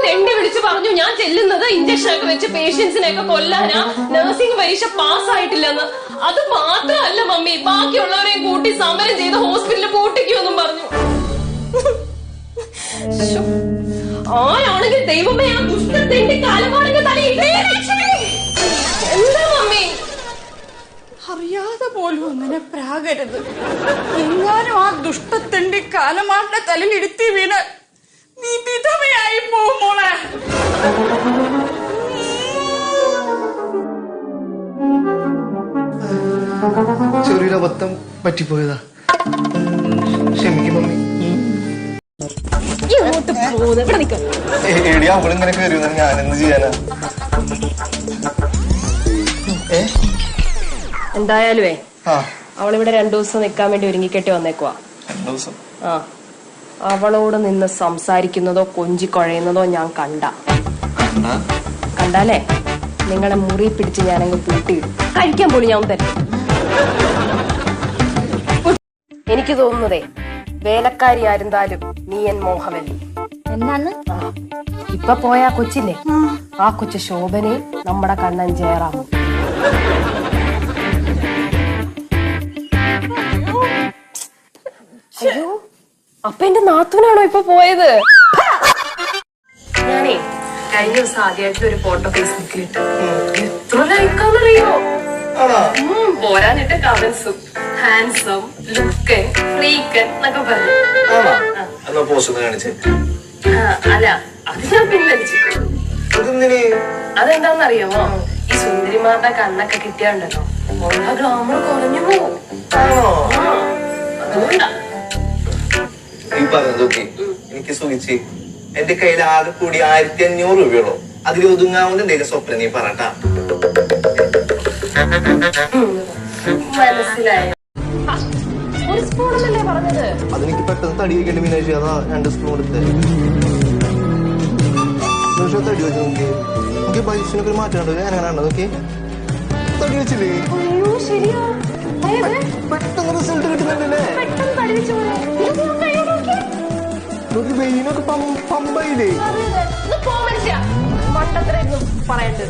തെണ്ടി വിളിച്ചു പറഞ്ഞു ഞാൻ ചെല്ലുന്നത് ഇഞ്ചക്ഷൻ ഒക്കെ വെച്ച് പേഷ്യൻസിനെയൊക്കെ കൊല്ലാനാ, നഴ്സിംഗ് പരീക്ഷ പാസ്സായിട്ടില്ലെന്ന്. അത് മാത്രമല്ല മമ്മി, ബാക്കിയുള്ളവരെയും കൂട്ടി സമരം ചെയ്ത് ഹോസ്പിറ്റലിൽ പൂട്ടിക്കുമെന്നും പറഞ്ഞു. ആരാണെങ്കിൽ ദൈവമേ, ആ ദുഷ്ട തെണ്ടി കാലമാണെങ്കിൽ എന്താ മമ്മി? അറിയാതെ പോലും അങ്ങനെ പ്രാകരുത്. എങ്ങാനും ആ ദുഷ്ടത്തിന്റെ കാലമാരുടെ തലയിലിരുത്തി വീണ് നീ വിധവയായി പോവും മോളെ. ചെറിയൊരബദ്ധം പറ്റിപ്പോയതാ, ക്ഷമിക്കും മമ്മി. അവളിങ്ങനെ കയറി ഞാനെന്ത് ചെയ്യാനാ? എന്തായാലുവേ അവളിവിടെ 2 ദിവസം നിക്കാൻ വേണ്ടി ഒരുങ്ങിക്കെട്ടി വന്നേക്കുവാ. ആ, അവളോട് നിന്ന് സംസാരിക്കുന്നതോ കൊഞ്ചിക്കൊഴയുന്നതോ ഞാൻ കണ്ടാലേ നിങ്ങളെ മുറി പിടിച്ച് ഞാനങ്ങ് പൂട്ടിയിടും. കഴിക്കാൻ പോലും ഞാൻ തരും. എനിക്ക് തോന്നുന്നതേ വേലക്കാരി ആയിരുന്നാലും നീ എൻ മോഹമല്ലേ എന്നാണ്. ഇപ്പൊ പോയ ആ കൊച്ചില്ലേ, ആ കൊച്ചു ശോഭനെ നമ്മുടെ കണ്ണൻ ജയറാം. അയ്യോ, അപ്പൊ എന്റെ നാത്തൂനാണോ ഇപ്പൊ പോയത്? ഞാനേ കഴിഞ്ഞ ദിവസം ആദ്യമായിട്ട് ഒരു ഫോട്ടോ ഫേസ്ബുക്കിൽ ഇട്ട് എത്ര ലൈക്കാന്നറിയോ? പോരാനിട്ട് കമന്റ്സും ഹാൻസം, ലുക്കൻ, ഫ്രീക്കൻ എന്നൊക്കെ പറഞ്ഞു. അല്ല, അത് ഞാൻ പിൻവലിച്ചു. അതെന്താന്നറിയാമോ? ഈ സുന്ദരിമാരുടെ കണ്ണൊക്കെ കിട്ടിയാണ്ടല്ലോ ഗ്ലാമർ കുറഞ്ഞു പോകും. നീ പറഞ്ഞതൊക്കെ എനിക്ക് സുഖിച്ച് എന്റെ കയ്യിൽ ആകെ കൂടി 1500 രൂപയുള്ളൂ. അതിൽ ഒതുങ്ങാവുന്ന എന്തെങ്കിലും സ്വപ്നം നീ പറട്ടാ. മനസ്സിലായോ? ഒരു സ്പൂണെന്നല്ലേ പറഞ്ഞത്? അതെനിക്ക് പെട്ടെന്ന് തടി വയ്ക്കേണ്ട മീനാഴ്ച, അതാ 2 സ്പൂൺ എടുത്ത് തടി വെച്ച് നോക്കി. നമുക്ക് പൈസനൊക്കെ മാറ്റാണ്ട് ഞാനാണ് നോക്കി തടി വെച്ചില്ലേ? പെട്ടെന്ന് റിസൾട്ട് കിട്ടുന്നുണ്ടല്ലേ? വെയിനൊക്കെ പമ്പായില്ലേ? പറയണ്ട്